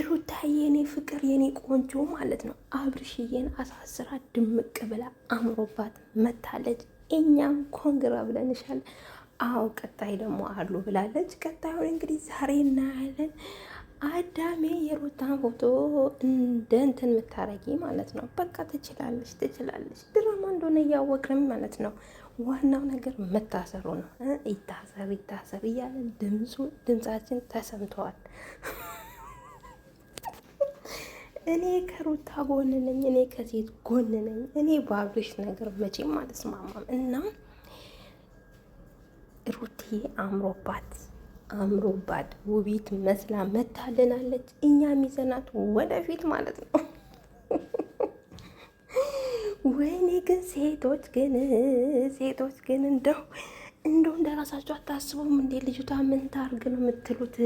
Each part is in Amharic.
ሩታዬ የኔ ፍቅር የኔ ቆንጆ ማለት ነው አብርሽዬን አሳስራ ድምቅ ብላ አምሮባት መታለች። እኛም ኮንግራ ብለንሻል። አዎ ቀጣይ ደግሞ አሉ ብላለች። ቀጣዩን እንግዲህ ዛሬ እናያለን። አዳሜ የሩታን ፎቶ እንደ እንትን የምታረጊ ማለት ነው። በቃ ትችላለች። ድራማ እንደሆነ እያወቅንም ማለት ነው። ዋናው ነገር መታሰሩ ነው። ይታሰር እያለ ድምፃችን ተሰምተዋል። እኔ ከሩታ ጎን ነኝ፣ እኔ ከሴት ጎን ነኝ። እኔ በአብርሽ ነገር መቼም አልስማማም። እና ሩትዬ አምሮባት ውቢት መስላ መታልናለች። እኛ ሚዘናት ወደፊት ማለት ነው። ወይኔ ግን ሴቶች ግን እንደው እንደ ራሳችሁ አታስቡም እንዴ? ልጅቷ ምን ታርግ ነው የምትሉት?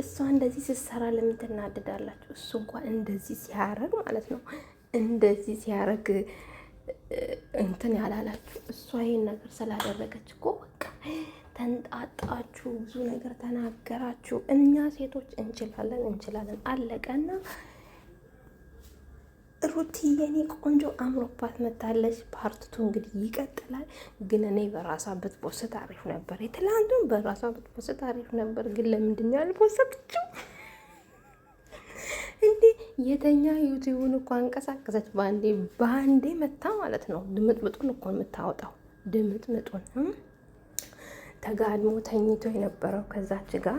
እሷ እንደዚህ ስትሰራ ለምን ትናደዳላችሁ? እሱ እንኳን እንደዚህ ሲያረግ ማለት ነው፣ እንደዚህ ሲያረግ እንትን ያላላችሁ፣ እሷ ይሄን ነገር ስላደረገች እኮ በቃ ተንጣጣችሁ፣ ብዙ ነገር ተናገራችሁ። እኛ ሴቶች እንችላለን አለቀና ሩቲ የኔ ቆንጆ አምሮባት መታለች። ፓርትቱ እንግዲህ ይቀጥላል። ግን እኔ በራሷ ብትፖስት አሪፍ ነበር። የትላንቱን በራሷ ብትፖስት አሪፍ ነበር። ግን ለምንድን ነው ያልፖስትችው እንዴ? የተኛ ዩቲዩብን እኮ አንቀሳቀሰች በአንዴ መታ ማለት ነው። ድምጥምጡን እኮ የምታወጣው ድምጥምጡን ተጋድሞ ተኝቶ የነበረው ከዛች ጋር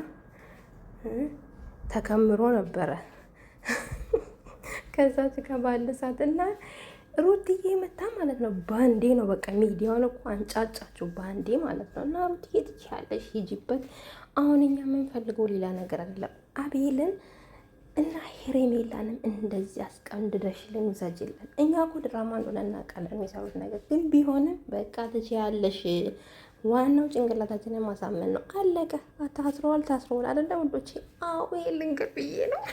ተከምሮ ነበረ ከዛች ጋር ባለሳት እና ሩትዬ መታ ማለት ነው። ባንዴ ነው በቃ ሚዲያውን እኮ አንጫጫችሁ ባንዴ ማለት ነው። እና ሩትዬ ትችያለሽ፣ ሂጂበት። አሁን እኛ የምንፈልገው ሌላ ነገር አይደለም። አቤልን እና ሄሬሜላንም እንደዚህ አስቀንድደሽልን ውሰጅልን። እኛ እኮ ድራማ እንደሆነ እናውቃለን የሚሰሩት ነገር ግን ቢሆንም በቃ ትችያለሽ። ዋናው ጭንቅላታችንን ማሳመን ነው። አለቀ። ታስረዋል አይደለ ውዶቼ? አዎ ይሄ ልንገር ብዬ ነው።